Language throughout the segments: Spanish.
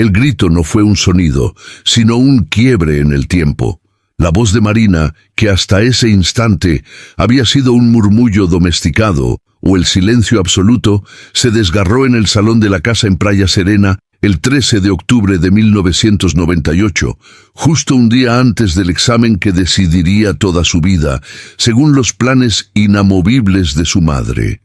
El grito no fue un sonido, sino un quiebre en el tiempo. La voz de Marina, que hasta ese instante había sido un murmullo domesticado, o el silencio absoluto, se desgarró en el salón de la casa en Playa Serena el 13 de octubre de 1998, justo un día antes del examen que decidiría toda su vida, según los planes inamovibles de su madre.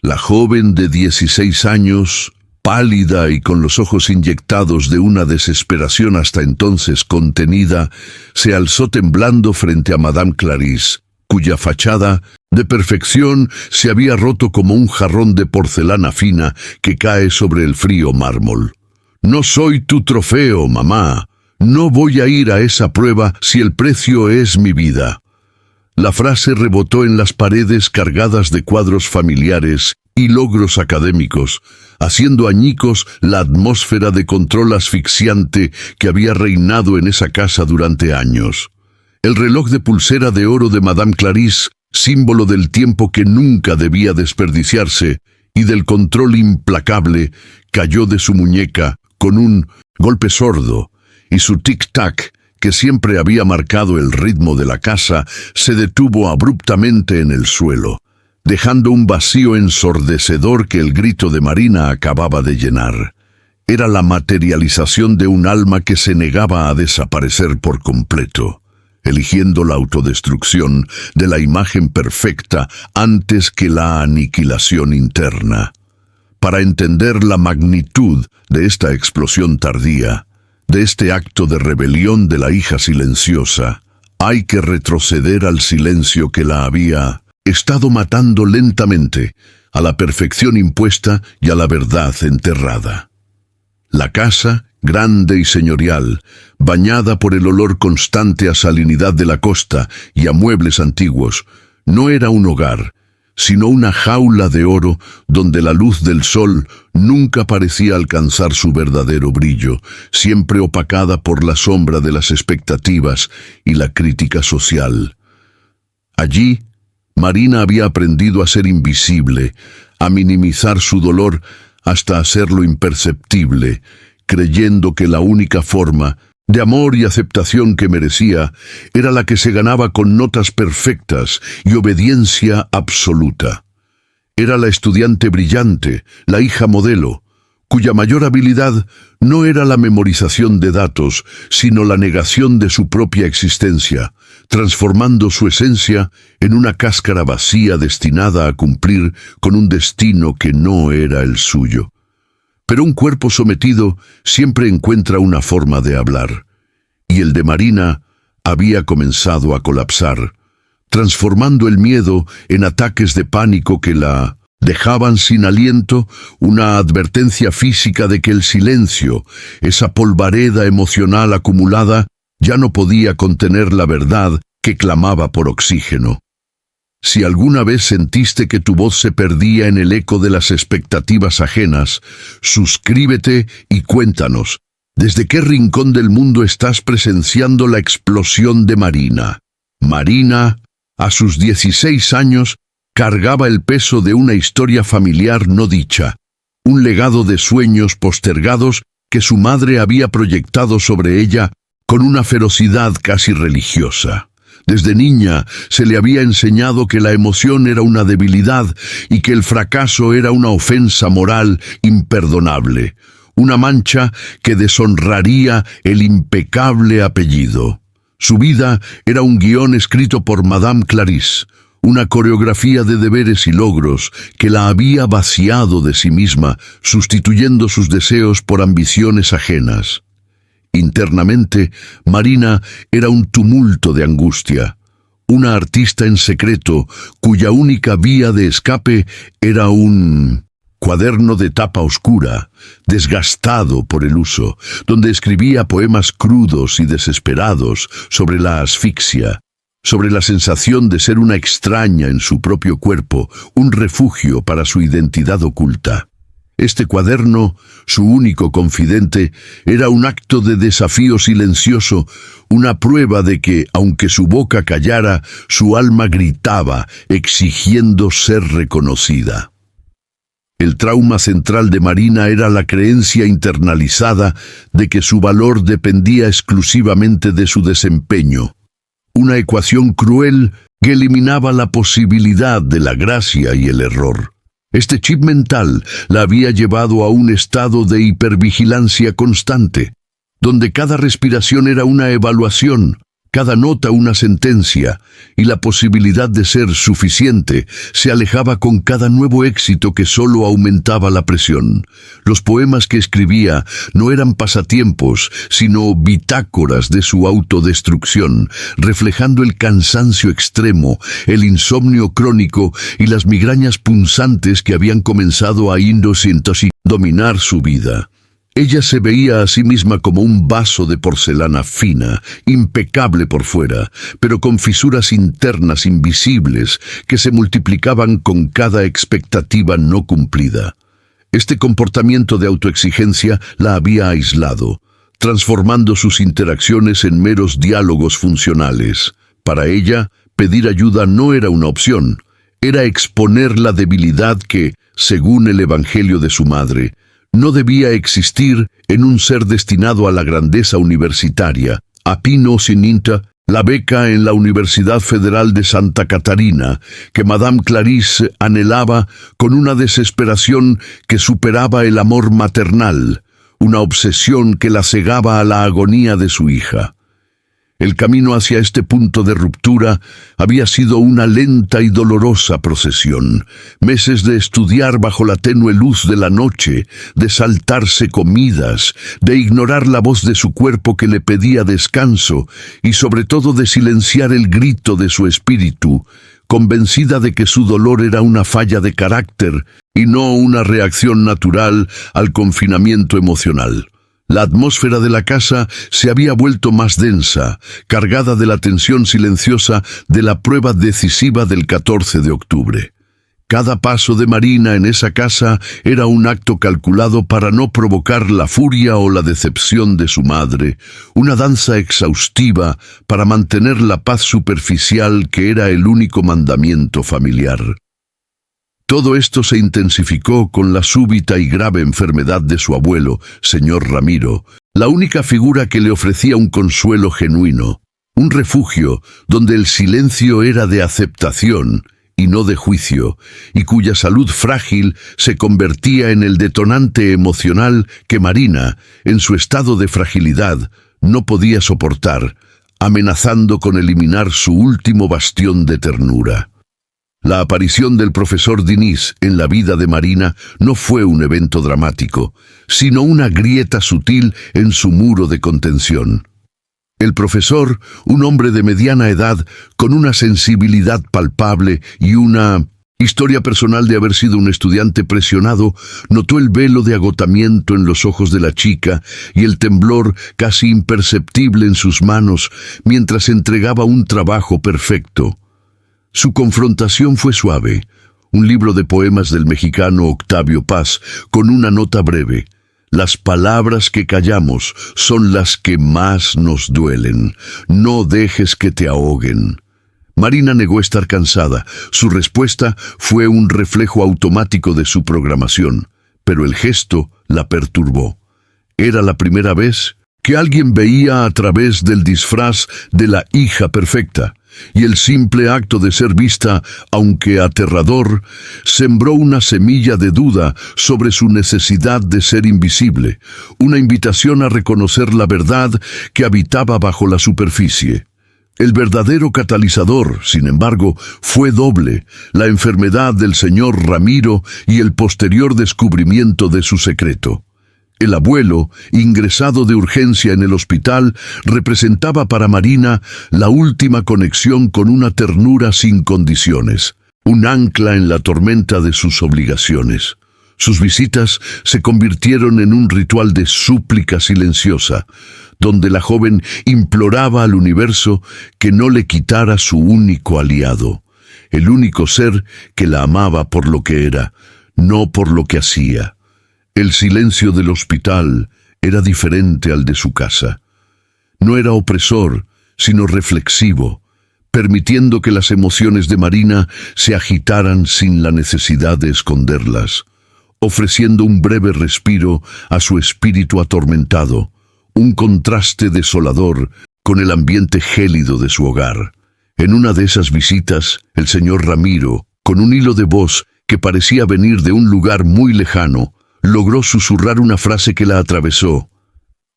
La joven de 16 años, pálida y con los ojos inyectados de una desesperación hasta entonces contenida, se alzó temblando frente a Madame Clarisse, cuya fachada, de perfección, se había roto como un jarrón de porcelana fina que cae sobre el frío mármol. «No soy tu trofeo, mamá. No voy a ir a esa prueba si el precio es mi vida». La frase rebotó en las paredes cargadas de cuadros familiares y logros académicos, haciendo añicos la atmósfera de control asfixiante que había reinado en esa casa durante años. El reloj de pulsera de oro de Madame Clarisse, símbolo del tiempo que nunca debía desperdiciarse y del control implacable, cayó de su muñeca con un golpe sordo, y su tic-tac, que siempre había marcado el ritmo de la casa, se detuvo abruptamente en el suelo, dejando un vacío ensordecedor que el grito de Marina acababa de llenar. Era la materialización de un alma que se negaba a desaparecer por completo, eligiendo la autodestrucción de la imagen perfecta antes que la aniquilación interna. Para entender la magnitud de esta explosión tardía, de este acto de rebelión de la hija silenciosa, hay que retroceder al silencio que la había estado matando lentamente, a la perfección impuesta y a la verdad enterrada. La casa, grande y señorial, bañada por el olor constante a salinidad de la costa y a muebles antiguos, no era un hogar, sino una jaula de oro donde la luz del sol nunca parecía alcanzar su verdadero brillo, siempre opacada por la sombra de las expectativas y la crítica social. Allí, Marina había aprendido a ser invisible, a minimizar su dolor hasta hacerlo imperceptible, creyendo que la única forma de amor y aceptación que merecía era la que se ganaba con notas perfectas y obediencia absoluta. Era la estudiante brillante, la hija modelo, cuya mayor habilidad no era la memorización de datos, sino la negación de su propia existencia, transformando su esencia en una cáscara vacía destinada a cumplir con un destino que no era el suyo. Pero un cuerpo sometido siempre encuentra una forma de hablar, y el de Marina había comenzado a colapsar, transformando el miedo en ataques de pánico que la dejaban sin aliento, una advertencia física de que el silencio, esa polvareda emocional acumulada, ya no podía contener la verdad que clamaba por oxígeno. Si alguna vez sentiste que tu voz se perdía en el eco de las expectativas ajenas, suscríbete y cuéntanos, ¿desde qué rincón del mundo estás presenciando la explosión de Marina? Marina, a sus 16 años, cargaba el peso de una historia familiar no dicha, un legado de sueños postergados que su madre había proyectado sobre ella con una ferocidad casi religiosa. Desde niña se le había enseñado que la emoción era una debilidad y que el fracaso era una ofensa moral imperdonable, una mancha que deshonraría el impecable apellido. Su vida era un guión escrito por Madame Clarisse, una coreografía de deberes y logros que la había vaciado de sí misma, sustituyendo sus deseos por ambiciones ajenas. Internamente, Marina era un tumulto de angustia, una artista en secreto cuya única vía de escape era un cuaderno de tapa oscura, desgastado por el uso, donde escribía poemas crudos y desesperados sobre la asfixia, sobre la sensación de ser una extraña en su propio cuerpo, un refugio para su identidad oculta. Este cuaderno, su único confidente, era un acto de desafío silencioso, una prueba de que, aunque su boca callara, su alma gritaba, exigiendo ser reconocida. El trauma central de Marina era la creencia internalizada de que su valor dependía exclusivamente de su desempeño. Una ecuación cruel que eliminaba la posibilidad de la gracia y el error. Este chip mental la había llevado a un estado de hipervigilancia constante, donde cada respiración era una evaluación, cada nota una sentencia, y la posibilidad de ser suficiente se alejaba con cada nuevo éxito que solo aumentaba la presión. Los poemas que escribía no eran pasatiempos, sino bitácoras de su autodestrucción, reflejando el cansancio extremo, el insomnio crónico y las migrañas punzantes que habían comenzado a dominar su vida. Ella se veía a sí misma como un vaso de porcelana fina, impecable por fuera, pero con fisuras internas invisibles que se multiplicaban con cada expectativa no cumplida. Este comportamiento de autoexigencia la había aislado, transformando sus interacciones en meros diálogos funcionales. Para ella, pedir ayuda no era una opción, era exponer la debilidad que, según el Evangelio de su madre, no debía existir en un ser destinado a la grandeza universitaria. Apino Sininta, la beca en la Universidad Federal de Santa Catarina, que Madame Clarice anhelaba con una desesperación que superaba el amor maternal, una obsesión que la cegaba a la agonía de su hija. El camino hacia este punto de ruptura había sido una lenta y dolorosa procesión. Meses de estudiar bajo la tenue luz de la noche, de saltarse comidas, de ignorar la voz de su cuerpo que le pedía descanso y sobre todo de silenciar el grito de su espíritu, convencida de que su dolor era una falla de carácter y no una reacción natural al confinamiento emocional. La atmósfera de la casa se había vuelto más densa, cargada de la tensión silenciosa de la prueba decisiva del 14 de octubre. Cada paso de Marina en esa casa era un acto calculado para no provocar la furia o la decepción de su madre, una danza exhaustiva para mantener la paz superficial que era el único mandamiento familiar. Todo esto se intensificó con la súbita y grave enfermedad de su abuelo, señor Ramiro, la única figura que le ofrecía un consuelo genuino, un refugio donde el silencio era de aceptación y no de juicio, y cuya salud frágil se convertía en el detonante emocional que Marina, en su estado de fragilidad, no podía soportar, amenazando con eliminar su último bastión de ternura. La aparición del profesor Diniz en la vida de Marina no fue un evento dramático, sino una grieta sutil en su muro de contención. El profesor, un hombre de mediana edad, con una sensibilidad palpable y una historia personal de haber sido un estudiante presionado, notó el velo de agotamiento en los ojos de la chica y el temblor casi imperceptible en sus manos mientras entregaba un trabajo perfecto. Su confrontación fue suave, un libro de poemas del mexicano Octavio Paz, con una nota breve. Las palabras que callamos son las que más nos duelen. No dejes que te ahoguen. Marina negó estar cansada. Su respuesta fue un reflejo automático de su programación, pero el gesto la perturbó. Era la primera vez que alguien veía a través del disfraz de la hija perfecta. Y el simple acto de ser vista, aunque aterrador, sembró una semilla de duda sobre su necesidad de ser invisible, una invitación a reconocer la verdad que habitaba bajo la superficie. El verdadero catalizador, sin embargo, fue doble: la enfermedad del señor Ramiro y el posterior descubrimiento de su secreto. El abuelo, ingresado de urgencia en el hospital, representaba para Marina la última conexión con una ternura sin condiciones, un ancla en la tormenta de sus obligaciones. Sus visitas se convirtieron en un ritual de súplica silenciosa, donde la joven imploraba al universo que no le quitara su único aliado, el único ser que la amaba por lo que era, no por lo que hacía. El silencio del hospital era diferente al de su casa. No era opresor, sino reflexivo, permitiendo que las emociones de Marina se agitaran sin la necesidad de esconderlas. ofreciendo un breve respiro a su espíritu atormentado, un contraste desolador con el ambiente gélido de su hogar. En una de esas visitas, el señor Ramiro, con un hilo de voz que parecía venir de un lugar muy lejano, logró susurrar una frase que la atravesó.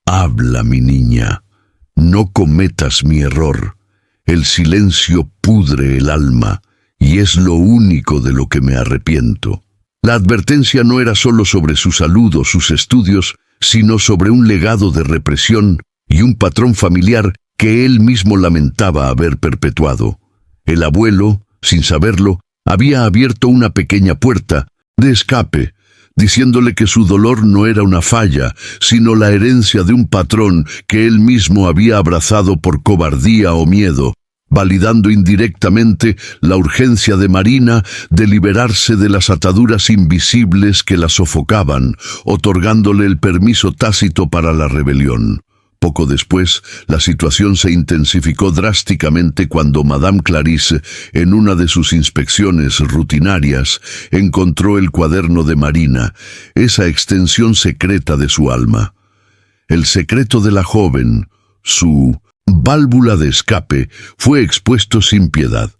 «Habla, mi niña, no cometas mi error. El silencio pudre el alma, y es lo único de lo que me arrepiento». La advertencia no era solo sobre su salud o sus estudios, sino sobre un legado de represión y un patrón familiar que él mismo lamentaba haber perpetuado. El abuelo, sin saberlo, había abierto una pequeña puerta de escape, diciéndole que su dolor no era una falla, sino la herencia de un patrón que él mismo había abrazado por cobardía o miedo, validando indirectamente la urgencia de Marina de liberarse de las ataduras invisibles que la sofocaban, otorgándole el permiso tácito para la rebelión. Poco después, la situación se intensificó drásticamente cuando Madame Clarisse, en una de sus inspecciones rutinarias, encontró el cuaderno de Marina, esa extensión secreta de su alma. El secreto de la joven, su válvula de escape, fue expuesto sin piedad.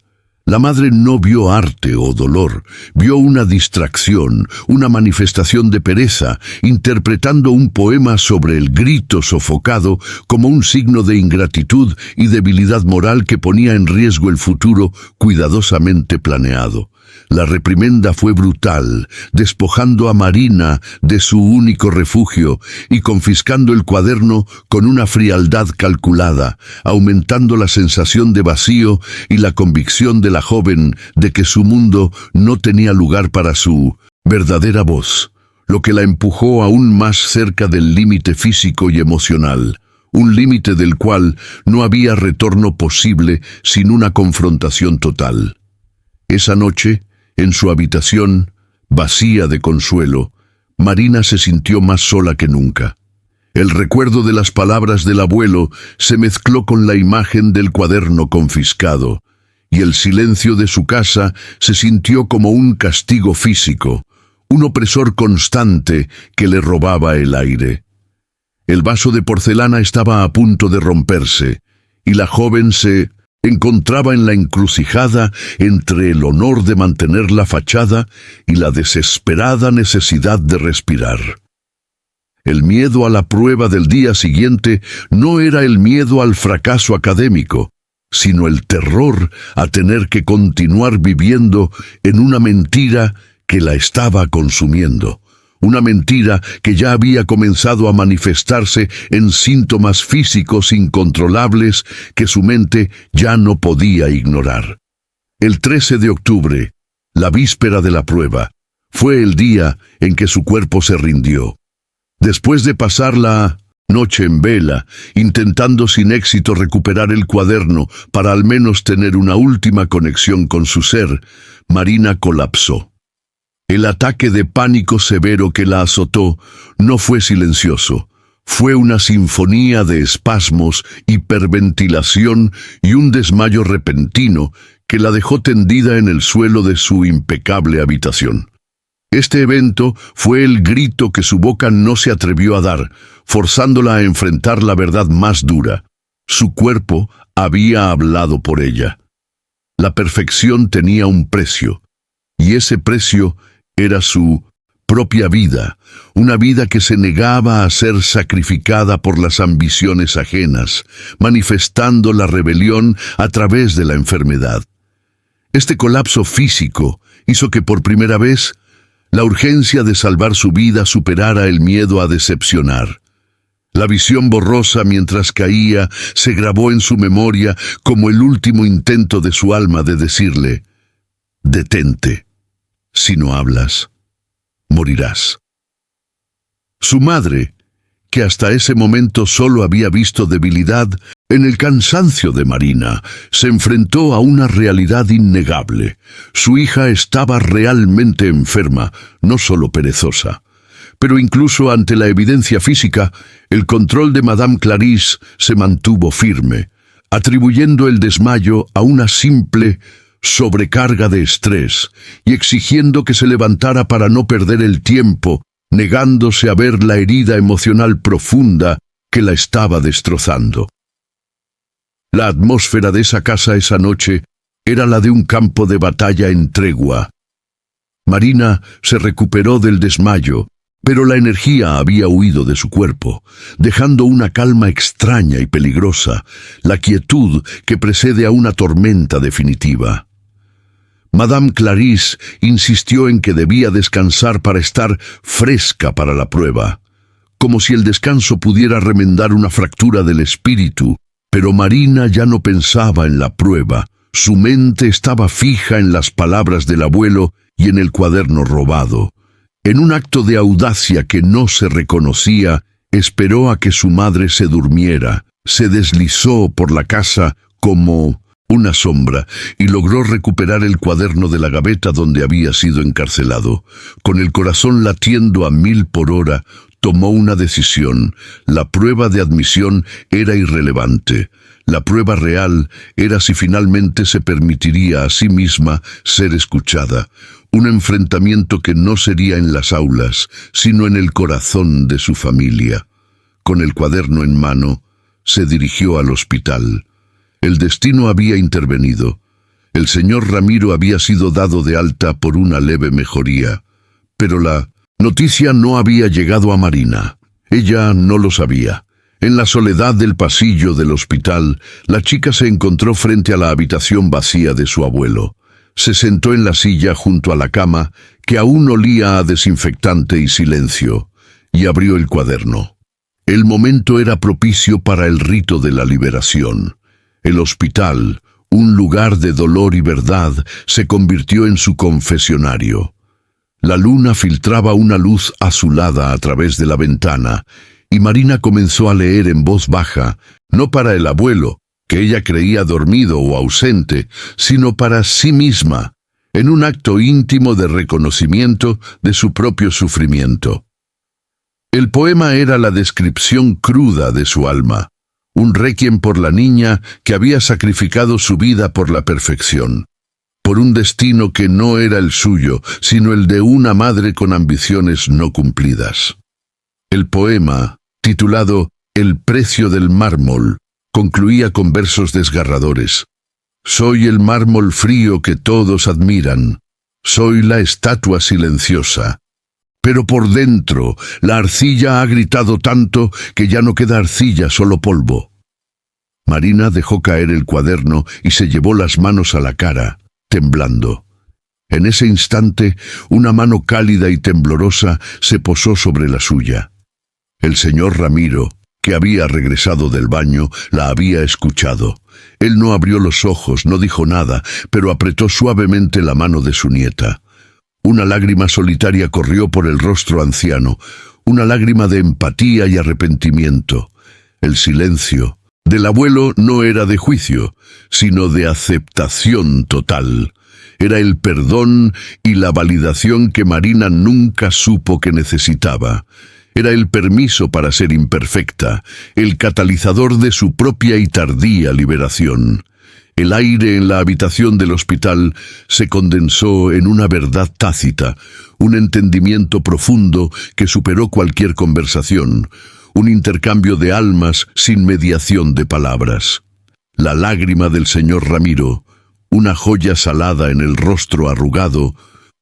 La madre no vio arte o dolor, vio una distracción, una manifestación de pereza, interpretando un poema sobre el grito sofocado como un signo de ingratitud y debilidad moral que ponía en riesgo el futuro cuidadosamente planeado. La reprimenda fue brutal, despojando a Marina de su único refugio y confiscando el cuaderno con una frialdad calculada, aumentando la sensación de vacío y la convicción de la joven de que su mundo no tenía lugar para su verdadera voz, lo que la empujó aún más cerca del límite físico y emocional, un límite del cual no había retorno posible sin una confrontación total. Esa noche, en su habitación, vacía de consuelo, Marina se sintió más sola que nunca. El recuerdo de las palabras del abuelo se mezcló con la imagen del cuaderno confiscado, y el silencio de su casa se sintió como un castigo físico, un opresor constante que le robaba el aire. El vaso de porcelana estaba a punto de romperse, y la joven se encontraba en la encrucijada entre el honor de mantener la fachada y la desesperada necesidad de respirar. El miedo a la prueba del día siguiente no era el miedo al fracaso académico, sino el terror a tener que continuar viviendo en una mentira que la estaba consumiendo. Una mentira que ya había comenzado a manifestarse en síntomas físicos incontrolables que su mente ya no podía ignorar. El 13 de octubre, la víspera de la prueba, fue el día en que su cuerpo se rindió. Después de pasar la noche en vela, intentando sin éxito recuperar el cuaderno para al menos tener una última conexión con su ser, Marina colapsó. El ataque de pánico severo que la azotó no fue silencioso. Fue una sinfonía de espasmos, hiperventilación y un desmayo repentino que la dejó tendida en el suelo de su impecable habitación. Este evento fue el grito que su boca no se atrevió a dar, forzándola a enfrentar la verdad más dura. Su cuerpo había hablado por ella. La perfección tenía un precio, y ese precio era su propia vida, una vida que se negaba a ser sacrificada por las ambiciones ajenas, manifestando la rebelión a través de la enfermedad. Este colapso físico hizo que por primera vez la urgencia de salvar su vida superara el miedo a decepcionar. La visión borrosa mientras caía se grabó en su memoria como el último intento de su alma de decirle: «Detente. Si no hablas, morirás». Su madre, que hasta ese momento solo había visto debilidad en el cansancio de Marina, se enfrentó a una realidad innegable. Su hija estaba realmente enferma, no solo perezosa. Pero incluso ante la evidencia física, el control de Madame Clarisse se mantuvo firme, atribuyendo el desmayo a una simple sobrecarga de estrés, y exigiendo que se levantara para no perder el tiempo, negándose a ver la herida emocional profunda que la estaba destrozando. La atmósfera de esa casa esa noche era la de un campo de batalla en tregua. Marina se recuperó del desmayo, pero la energía había huido de su cuerpo, dejando una calma extraña y peligrosa, la quietud que precede a una tormenta definitiva. Madame Clarisse insistió en que debía descansar para estar fresca para la prueba, como si el descanso pudiera remendar una fractura del espíritu, pero Marina ya no pensaba en la prueba. Su mente estaba fija en las palabras del abuelo y en el cuaderno robado. En un acto de audacia que no se reconocía, esperó a que su madre se durmiera, se deslizó por la casa como una sombra y logró recuperar el cuaderno de la gaveta donde había sido encarcelado. Con el corazón latiendo a 1000 por hora, tomó una decisión. La prueba de admisión era irrelevante. La prueba real era si finalmente se permitiría a sí misma ser escuchada. Un enfrentamiento que no sería en las aulas, sino en el corazón de su familia. Con el cuaderno en mano, se dirigió al hospital. El destino había intervenido. El señor Ramiro había sido dado de alta por una leve mejoría. Pero la noticia no había llegado a Marina. Ella no lo sabía. En la soledad del pasillo del hospital, la chica se encontró frente a la habitación vacía de su abuelo. Se sentó en la silla junto a la cama, que aún olía a desinfectante y silencio, y abrió el cuaderno. El momento era propicio para el rito de la liberación. El hospital, un lugar de dolor y verdad, se convirtió en su confesionario. La luna filtraba una luz azulada a través de la ventana, y Marina comenzó a leer en voz baja, no para el abuelo, que ella creía dormido o ausente, sino para sí misma, en un acto íntimo de reconocimiento de su propio sufrimiento. El poema era la descripción cruda de su alma, un requiem por la niña que había sacrificado su vida por la perfección, por un destino que no era el suyo, sino el de una madre con ambiciones no cumplidas. El poema, titulado El precio del mármol, concluía con versos desgarradores. Soy el mármol frío que todos admiran, soy la estatua silenciosa. Pero por dentro, la arcilla ha gritado tanto que ya no queda arcilla, solo polvo. Marina dejó caer el cuaderno y se llevó las manos a la cara, temblando. En ese instante, una mano cálida y temblorosa se posó sobre la suya. El señor Ramiro, que había regresado del baño, la había escuchado. Él no abrió los ojos, no dijo nada, pero apretó suavemente la mano de su nieta. Una lágrima solitaria corrió por el rostro anciano, una lágrima de empatía y arrepentimiento. El silencio del abuelo no era de juicio, sino de aceptación total. Era el perdón y la validación que Marina nunca supo que necesitaba. Era el permiso para ser imperfecta, el catalizador de su propia y tardía liberación. El aire en la habitación del hospital se condensó en una verdad tácita, un entendimiento profundo que superó cualquier conversación, un intercambio de almas sin mediación de palabras. La lágrima del señor Ramiro, una joya salada en el rostro arrugado,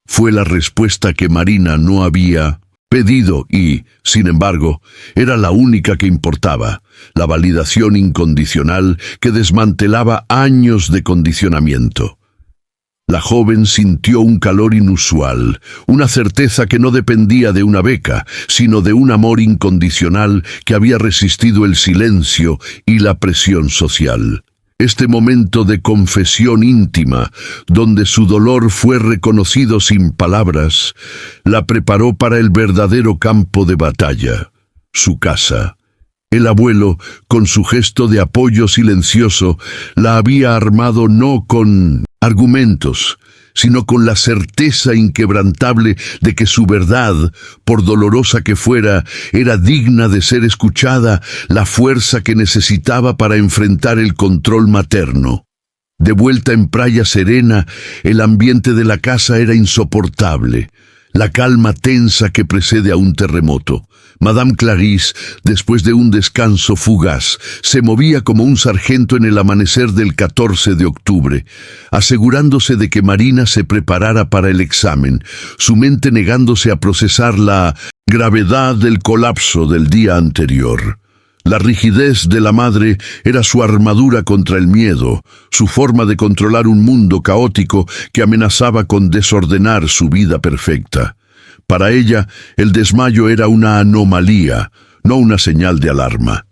fue la respuesta que Marina no había pedido y, sin embargo, era la única que importaba, la validación incondicional que desmantelaba años de condicionamiento. La joven sintió un calor inusual, una certeza que no dependía de una beca, sino de un amor incondicional que había resistido el silencio y la presión social. Este momento de confesión íntima, donde su dolor fue reconocido sin palabras, la preparó para el verdadero campo de batalla, su casa. El abuelo, con su gesto de apoyo silencioso, la había armado no con argumentos, sino con la certeza inquebrantable de que su verdad, por dolorosa que fuera, era digna de ser escuchada, la fuerza que necesitaba para enfrentar el control materno. De vuelta en Praia Serena, el ambiente de la casa era insoportable. La calma tensa que precede a un terremoto. Madame Clarisse, después de un descanso fugaz, se movía como un sargento en el amanecer del 14 de octubre, asegurándose de que Marina se preparara para el examen, su mente negándose a procesar la gravedad del colapso del día anterior. La rigidez de la madre era su armadura contra el miedo, su forma de controlar un mundo caótico que amenazaba con desordenar su vida perfecta. Para ella, el desmayo era una anomalía, no una señal de alarma.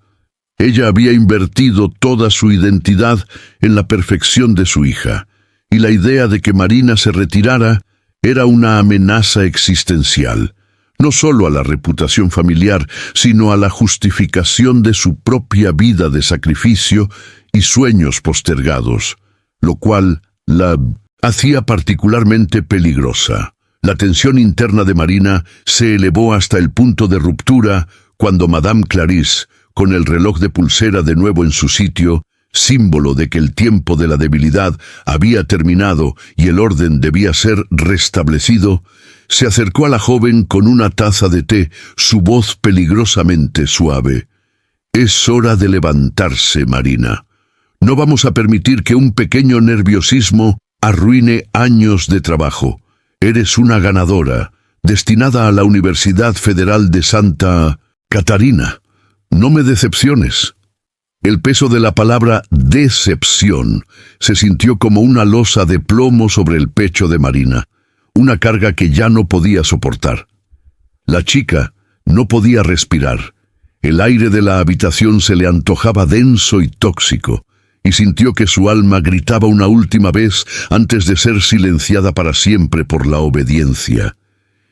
Ella había invertido toda su identidad en la perfección de su hija, y la idea de que Marina se retirara era una amenaza existencial, no solo a la reputación familiar, sino a la justificación de su propia vida de sacrificio y sueños postergados, lo cual la hacía particularmente peligrosa. La tensión interna de Marina se elevó hasta el punto de ruptura cuando Madame Clarisse, con el reloj de pulsera de nuevo en su sitio, símbolo de que el tiempo de la debilidad había terminado y el orden debía ser restablecido, se acercó a la joven con una taza de té, su voz peligrosamente suave. «Es hora de levantarse, Marina. No vamos a permitir que un pequeño nerviosismo arruine años de trabajo. Eres una ganadora, destinada a la Universidad Federal de Santa Catarina. No me decepciones». El peso de la palabra decepción se sintió como una losa de plomo sobre el pecho de Marina, una carga que ya no podía soportar. La chica no podía respirar. El aire de la habitación se le antojaba denso y tóxico, y sintió que su alma gritaba una última vez antes de ser silenciada para siempre por la obediencia.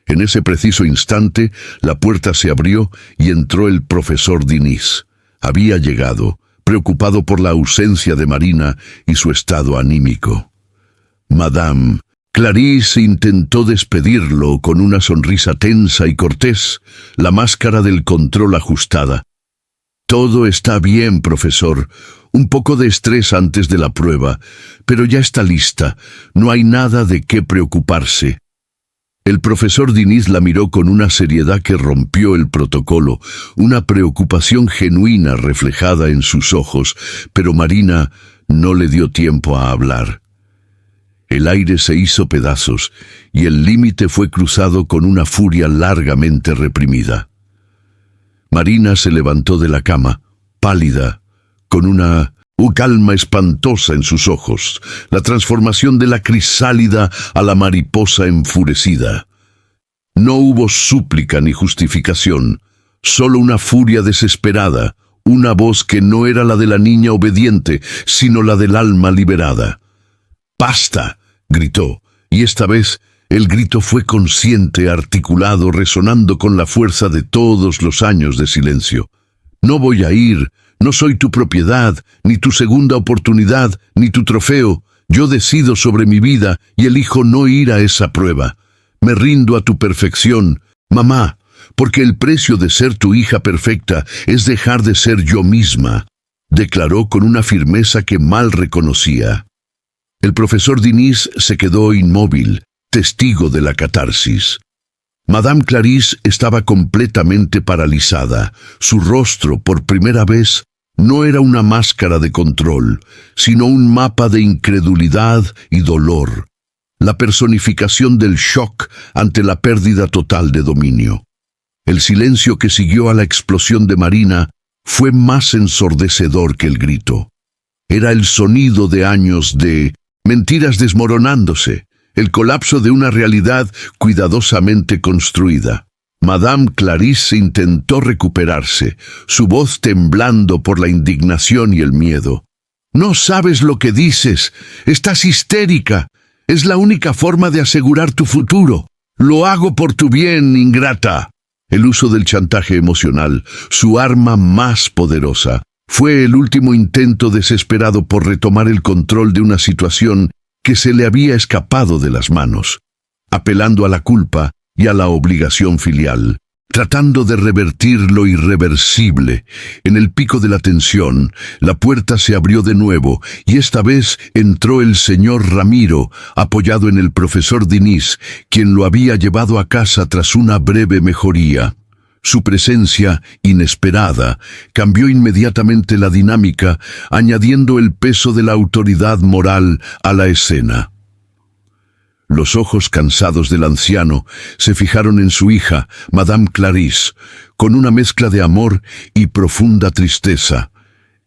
En ese preciso instante, la puerta se abrió y entró el profesor Diniz. Había llegado, preocupado por la ausencia de Marina y su estado anímico. Madame Clarisse intentó despedirlo con una sonrisa tensa y cortés, la máscara del control ajustada. «Todo está bien, profesor. Un poco de estrés antes de la prueba, pero ya está lista. No hay nada de qué preocuparse». El profesor Diniz la miró con una seriedad que rompió el protocolo, una preocupación genuina reflejada en sus ojos, pero Marina no le dio tiempo a hablar. El aire se hizo pedazos y el límite fue cruzado con una furia largamente reprimida. Marina se levantó de la cama, pálida, con una calma espantosa en sus ojos, la transformación de la crisálida a la mariposa enfurecida. No hubo súplica ni justificación, solo una furia desesperada, una voz que no era la de la niña obediente, sino la del alma liberada. «¡Basta!», gritó, y esta vez el grito fue consciente, articulado, resonando con la fuerza de todos los años de silencio. «No voy a ir. No soy tu propiedad, ni tu segunda oportunidad, ni tu trofeo. Yo decido sobre mi vida y elijo no ir a esa prueba. Me rindo a tu perfección, mamá, porque el precio de ser tu hija perfecta es dejar de ser yo misma», declaró con una firmeza que mal reconocía. El profesor Diniz se quedó inmóvil, testigo de la catarsis. Madame Clarisse estaba completamente paralizada. Su rostro, por primera vez, no era una máscara de control, sino un mapa de incredulidad y dolor, la personificación del shock ante la pérdida total de dominio. El silencio que siguió a la explosión de Marina fue más ensordecedor que el grito. Era el sonido de años de mentiras desmoronándose, el colapso de una realidad cuidadosamente construida. Madame Clarisse intentó recuperarse, su voz temblando por la indignación y el miedo. «No sabes lo que dices. Estás histérica. Es la única forma de asegurar tu futuro. Lo hago por tu bien, ingrata». El uso del chantaje emocional, su arma más poderosa, fue el último intento desesperado por retomar el control de una situación que se le había escapado de las manos. Apelando a la culpa y a la obligación filial, tratando de revertir lo irreversible. En el pico de la tensión, la puerta se abrió de nuevo, y esta vez entró el señor Ramiro, apoyado en el profesor Diniz, quien lo había llevado a casa tras una breve mejoría. Su presencia, inesperada, cambió inmediatamente la dinámica, añadiendo el peso de la autoridad moral a la escena. Los ojos cansados del anciano se fijaron en su hija, Madame Clarisse, con una mezcla de amor y profunda tristeza.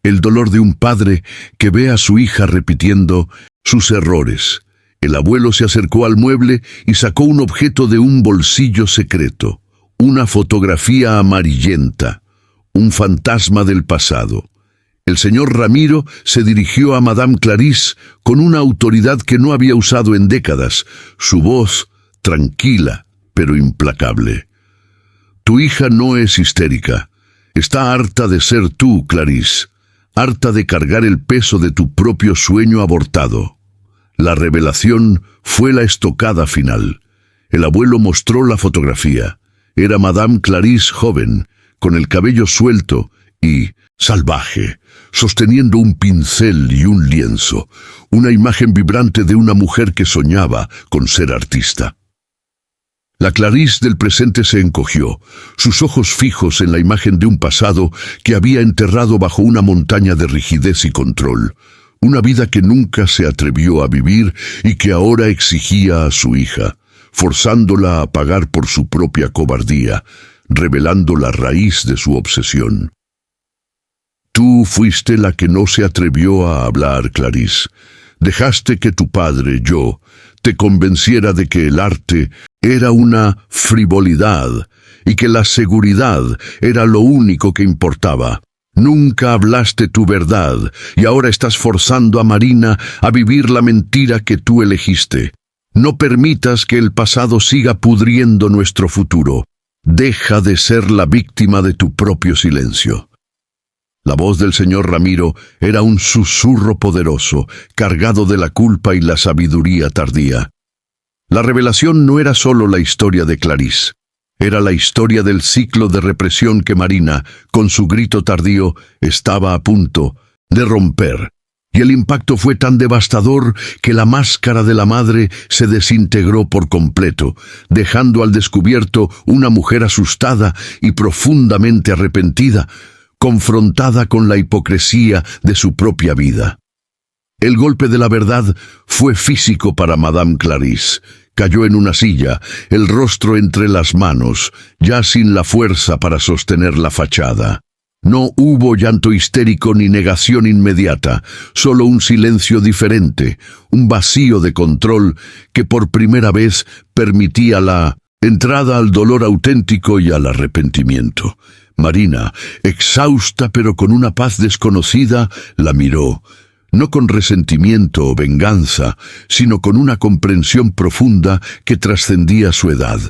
El dolor de un padre que ve a su hija repitiendo sus errores. El abuelo se acercó al mueble y sacó un objeto de un bolsillo secreto. Una fotografía amarillenta, un fantasma del pasado. El señor Ramiro se dirigió a Madame Clarisse con una autoridad que no había usado en décadas, su voz tranquila pero implacable. Tu hija no es histérica. Está harta de ser tú, Clarisse, harta de cargar el peso de tu propio sueño abortado. La revelación fue la estocada final. El abuelo mostró la fotografía. Era Madame Clarisse joven, con el cabello suelto y salvaje, sosteniendo un pincel y un lienzo, una imagen vibrante de una mujer que soñaba con ser artista. La Clarisse del presente se encogió, sus ojos fijos en la imagen de un pasado que había enterrado bajo una montaña de rigidez y control, una vida que nunca se atrevió a vivir y que ahora exigía a su hija, forzándola a pagar por su propia cobardía, revelando la raíz de su obsesión. Tú fuiste la que no se atrevió a hablar, Clarisse. Dejaste que tu padre, yo, te convenciera de que el arte era una frivolidad y que la seguridad era lo único que importaba. Nunca hablaste tu verdad y ahora estás forzando a Marina a vivir la mentira que tú elegiste. No permitas que el pasado siga pudriendo nuestro futuro. Deja de ser la víctima de tu propio silencio. La voz del señor Ramiro era un susurro poderoso, cargado de la culpa y la sabiduría tardía. La revelación no era solo la historia de Clarisse, era la historia del ciclo de represión que Marina, con su grito tardío, estaba a punto de romper. Y el impacto fue tan devastador que la máscara de la madre se desintegró por completo, dejando al descubierto una mujer asustada y profundamente arrepentida, confrontada con la hipocresía de su propia vida. El golpe de la verdad fue físico para Madame Clarisse. Cayó en una silla, el rostro entre las manos, ya sin la fuerza para sostener la fachada. No hubo llanto histérico ni negación inmediata, solo un silencio diferente, un vacío de control que por primera vez permitía la entrada al dolor auténtico y al arrepentimiento. Marina, exhausta pero con una paz desconocida, la miró, no con resentimiento o venganza, sino con una comprensión profunda que trascendía su edad.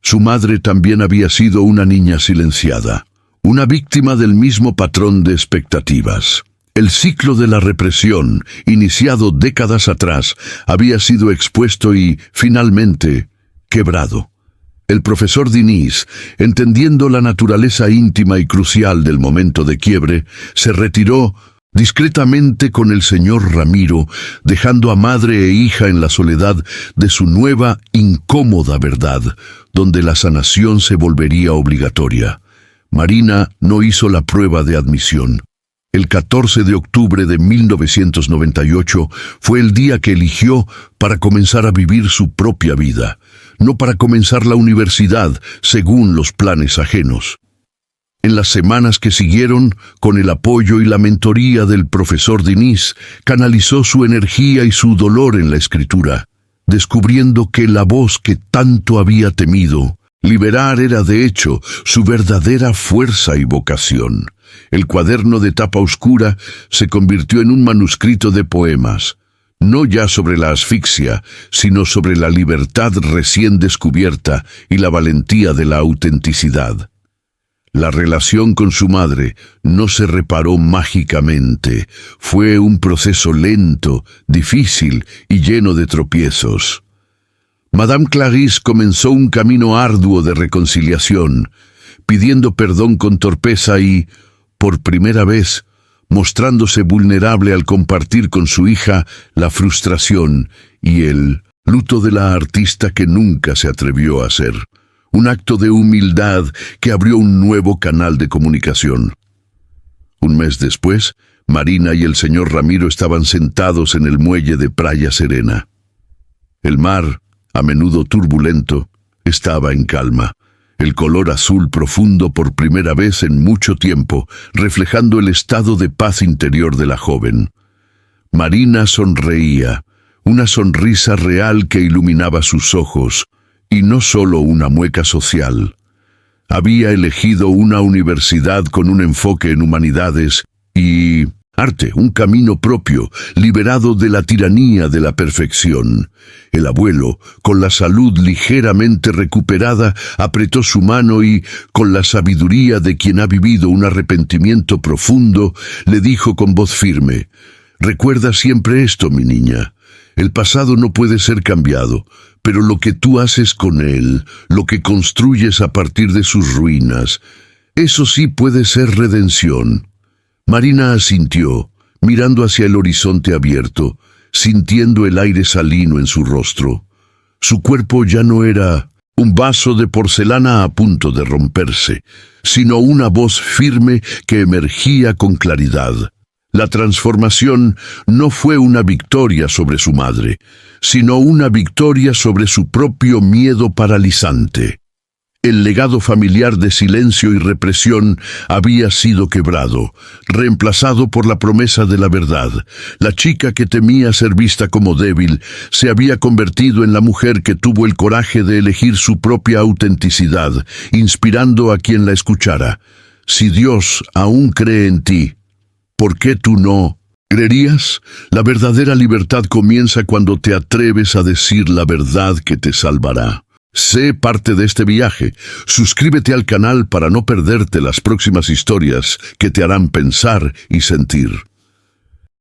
Su madre también había sido una niña silenciada, una víctima del mismo patrón de expectativas. El ciclo de la represión, iniciado décadas atrás, había sido expuesto y, finalmente, quebrado. El profesor Diniz, entendiendo la naturaleza íntima y crucial del momento de quiebre, se retiró discretamente con el señor Ramiro, dejando a madre e hija en la soledad de su nueva, incómoda verdad, donde la sanación se volvería obligatoria. Marina no hizo la prueba de admisión. El 14 de octubre de 1998 fue el día que eligió para comenzar a vivir su propia vida, no para comenzar la universidad según los planes ajenos. En las semanas que siguieron, con el apoyo y la mentoría del profesor Diniz, canalizó su energía y su dolor en la escritura, descubriendo que la voz que tanto había temido liberar era de hecho su verdadera fuerza y vocación. El cuaderno de tapa oscura se convirtió en un manuscrito de poemas, no ya sobre la asfixia, sino sobre la libertad recién descubierta y la valentía de la autenticidad. La relación con su madre no se reparó mágicamente, fue un proceso lento, difícil y lleno de tropiezos. Madame Clarisse comenzó un camino arduo de reconciliación, pidiendo perdón con torpeza y, por primera vez, mostrándose vulnerable al compartir con su hija la frustración y el luto de la artista que nunca se atrevió a hacer. Un acto de humildad que abrió un nuevo canal de comunicación. Un mes después, Marina y el señor Ramiro estaban sentados en el muelle de Playa Serena. El mar, a menudo turbulento, estaba en calma. El color azul profundo por primera vez en mucho tiempo, reflejando el estado de paz interior de la joven. Marina sonreía, una sonrisa real que iluminaba sus ojos, y no solo una mueca social. Había elegido una universidad con un enfoque en humanidades y arte, un camino propio, liberado de la tiranía de la perfección. El abuelo, con la salud ligeramente recuperada, apretó su mano y, con la sabiduría de quien ha vivido un arrepentimiento profundo, le dijo con voz firme: «Recuerda siempre esto, mi niña. El pasado no puede ser cambiado, pero lo que tú haces con él, lo que construyes a partir de sus ruinas, eso sí puede ser redención». Marina asintió, mirando hacia el horizonte abierto, sintiendo el aire salino en su rostro. Su cuerpo ya no era un vaso de porcelana a punto de romperse, sino una voz firme que emergía con claridad. La transformación no fue una victoria sobre su madre, sino una victoria sobre su propio miedo paralizante. El legado familiar de silencio y represión había sido quebrado, reemplazado por la promesa de la verdad. La chica que temía ser vista como débil se había convertido en la mujer que tuvo el coraje de elegir su propia autenticidad, inspirando a quien la escuchara. Si Dios aún cree en ti, ¿por qué tú no creerías? La verdadera libertad comienza cuando te atreves a decir la verdad que te salvará. Sé parte de este viaje. Suscríbete al canal para no perderte las próximas historias que te harán pensar y sentir.